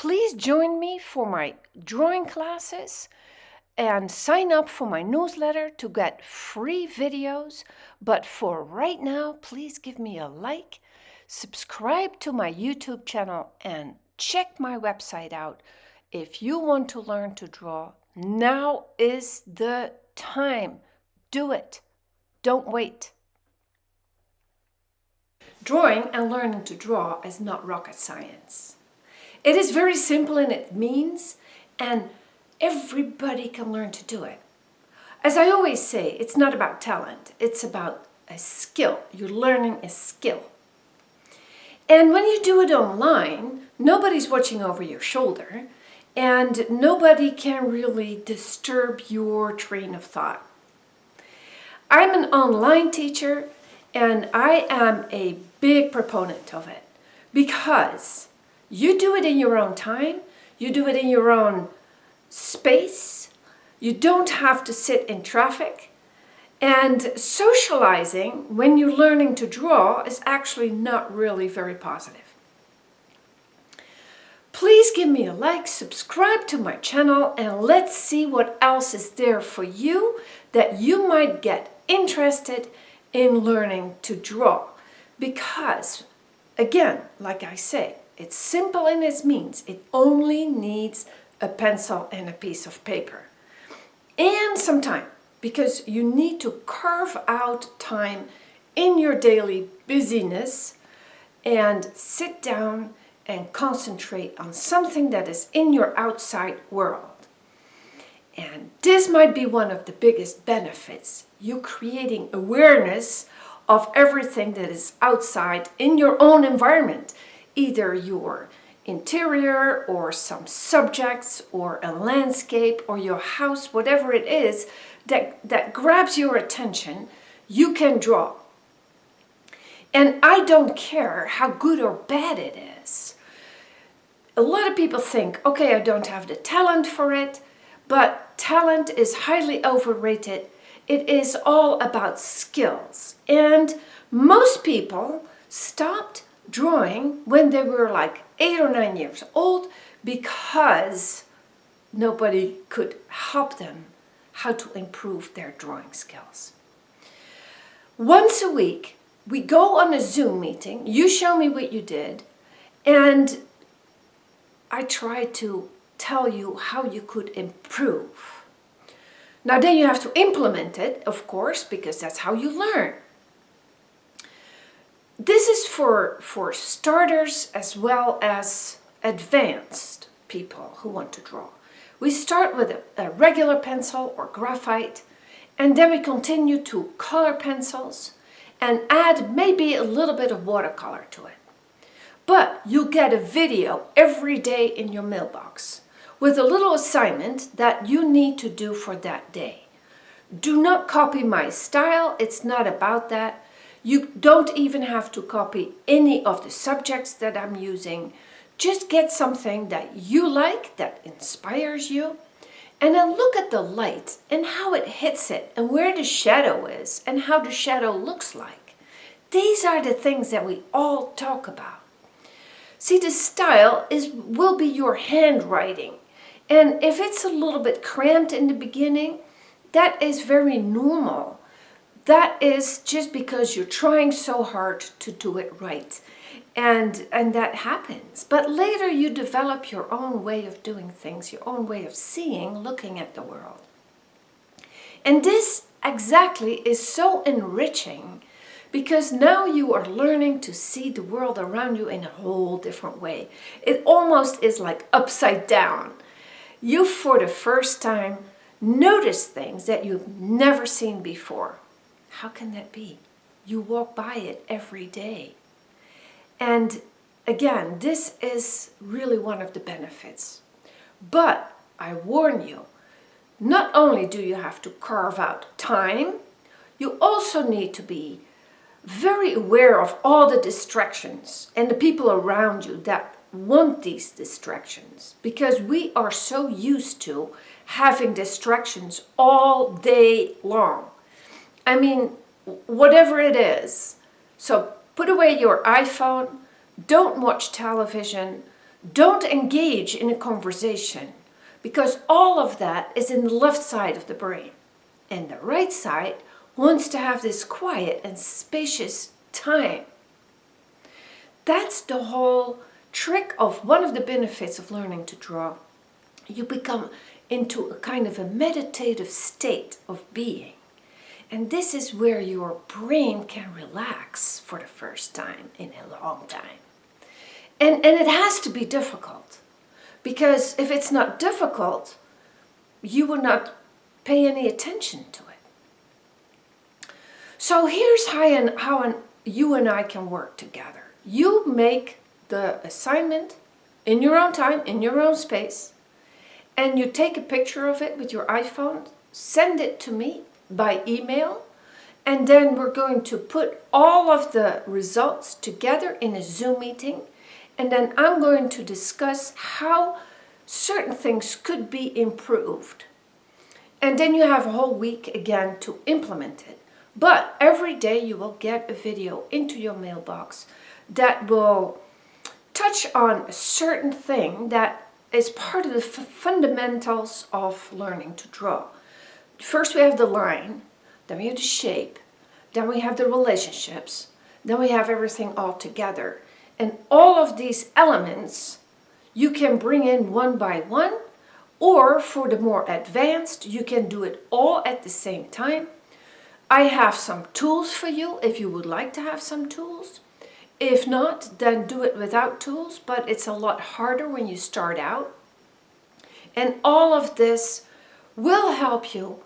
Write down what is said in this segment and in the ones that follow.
Please join me for my drawing classes and sign up for my newsletter to get free videos. But for right now, please give me a like, subscribe to my YouTube channel, and check my website out. If you want to learn to draw, now is the time. Do it. Don't wait. Drawing and learning to draw is not rocket science. It is very simple in its means, and everybody can learn to do it. As I always say, it's not about talent, it's about a skill. You're learning a skill. And when you do it online, nobody's watching over your shoulder, and nobody can really disturb your train of thought. I'm an online teacher, and I am a big proponent of it because you do it in your own time, you do it in your own space, you don't have to sit in traffic, and socializing when you're learning to draw is actually not really very positive. Please give me a like, subscribe to my channel, and let's see what else is there for you that you might get interested in learning to draw. Because, again, like I say, it's simple in its means. It only needs a pencil and a piece of paper. And some time, because you need to carve out time in your daily busyness and sit down and concentrate on something that is in your outside world. And this might be one of the biggest benefits. You creating awareness of everything that is outside in your own environment. Either your interior or some subjects or a landscape or your house, whatever it is that grabs your attention, you can draw. And I don't care how good or bad it is. A lot of people think, okay, I don't have the talent for it, but talent is highly overrated. It is all about skills. And most people stopped drawing when they were like 8 or 9 years old because nobody could help them how to improve their drawing skills. Once a week, we go on a Zoom meeting, you show me what you did, and I try to tell you how you could improve. Now then you have to implement it, of course, because that's how you learn. This is for starters as well as advanced people who want to draw. We start with a regular pencil or graphite, and then we continue to color pencils and add maybe a little bit of watercolor to it. But you get a video every day in your mailbox with a little assignment that you need to do for that day. Do not copy my style, it's not about that. You don't even have to copy any of the subjects that I'm using. Just get something that you like, that inspires you, and then look at the light and how it hits it and where the shadow is and how the shadow looks like. These are the things that we all talk about. See, the style will be your handwriting. And if it's a little bit cramped in the beginning, that is very normal. That is just because you're trying so hard to do it right. And that happens. But later you develop your own way of doing things, your own way of seeing, looking at the world. And this exactly is so enriching because now you are learning to see the world around you in a whole different way. It almost is like upside down. You, for the first time, notice things that you've never seen before. How can that be? You walk by it every day. And again, this is really one of the benefits. But I warn you, not only do you have to carve out time, you also need to be very aware of all the distractions and the people around you that want these distractions, because we are so used to having distractions all day long. I mean, whatever it is. So put away your iPhone, don't watch television, Don't engage in a conversation because all of that is in the left side of the brain. And the right side wants to have this quiet and spacious time. That's the whole trick of one of the benefits of learning to draw. You become into a kind of a meditative state of being. And this is where your brain can relax for the first time in a long time. And it has to be difficult. Because if it's not difficult, you will not pay any attention to it. So here's how you and I can work together. You make the assignment in your own time, in your own space, and you take a picture of it with your iPhone, send it to me by email, and then we're going to put all of the results together in a Zoom meeting, and then I'm going to discuss how certain things could be improved. And then you have a whole week again to implement it. But every day you will get a video into your mailbox that will touch on a certain thing that is part of the fundamentals of learning to draw. First we have the line, then we have the shape, then we have the relationships, then we have everything all together. And all of these elements you can bring in one by one, or for the more advanced, you can do it all at the same time. I have some tools for you if you would like to have some tools. If not, then do it without tools, but it's a lot harder when you start out. And all of this will help you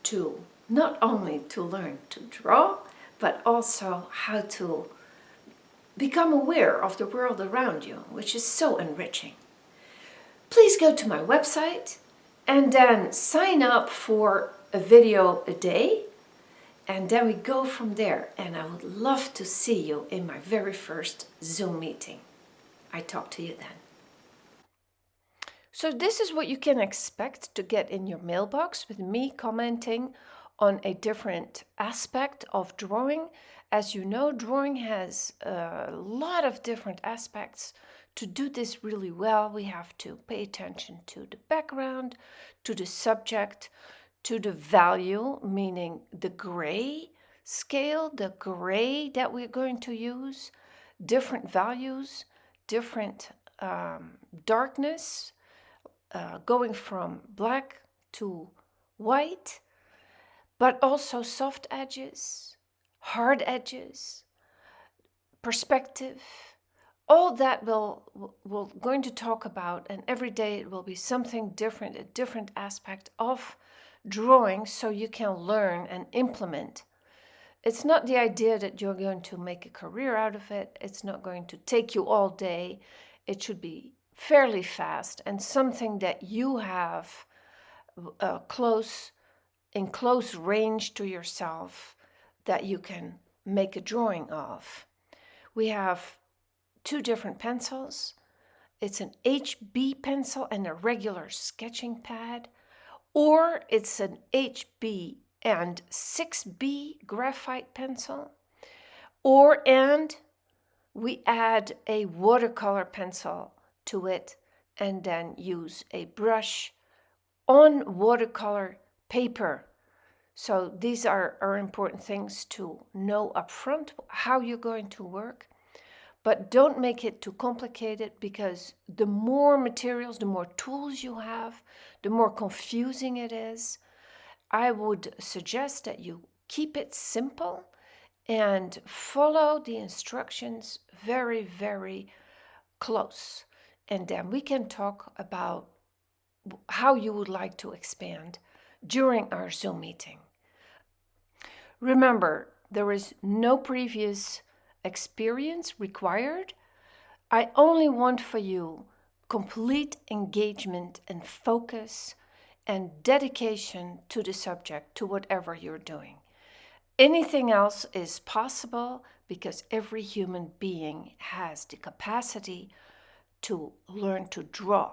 to not only to learn to draw, but also how to become aware of the world around you, which is so enriching. Please go to my website and then sign up for a video a day, and then we go from there. And I would love to see you in my very first Zoom meeting. I talk to you then. So this is what you can expect to get in your mailbox with me commenting on a different aspect of drawing. As you know, drawing has a lot of different aspects. To do this really well, we have to pay attention to the background, to the subject, to the value, meaning the gray scale, the gray that we're going to use, different values, different darkness, going from black to white, but also soft edges, hard edges, perspective. All that we're going to talk about, and every day it will be something different, a different aspect of drawing, so you can learn and implement. It's not the idea that you're going to make a career out of it. It's not going to take you all day. It should be fairly fast and something that you have in close range to yourself that you can make a drawing of. We have two different pencils. It's an HB pencil and a regular sketching pad, or it's an HB and 6B graphite pencil, and we add a watercolor pencil to it and then use a brush on watercolor paper. So these are important things to know up front, how you're going to work. But don't make it too complicated, because the more materials, the more tools you have, the more confusing it is. I would suggest that you keep it simple and follow the instructions very, very close. And then we can talk about how you would like to expand during our Zoom meeting. Remember, there is no previous experience required. I only want for you complete engagement and focus and dedication to the subject, to whatever you're doing. Anything else is possible, because every human being has the capacity to learn to draw.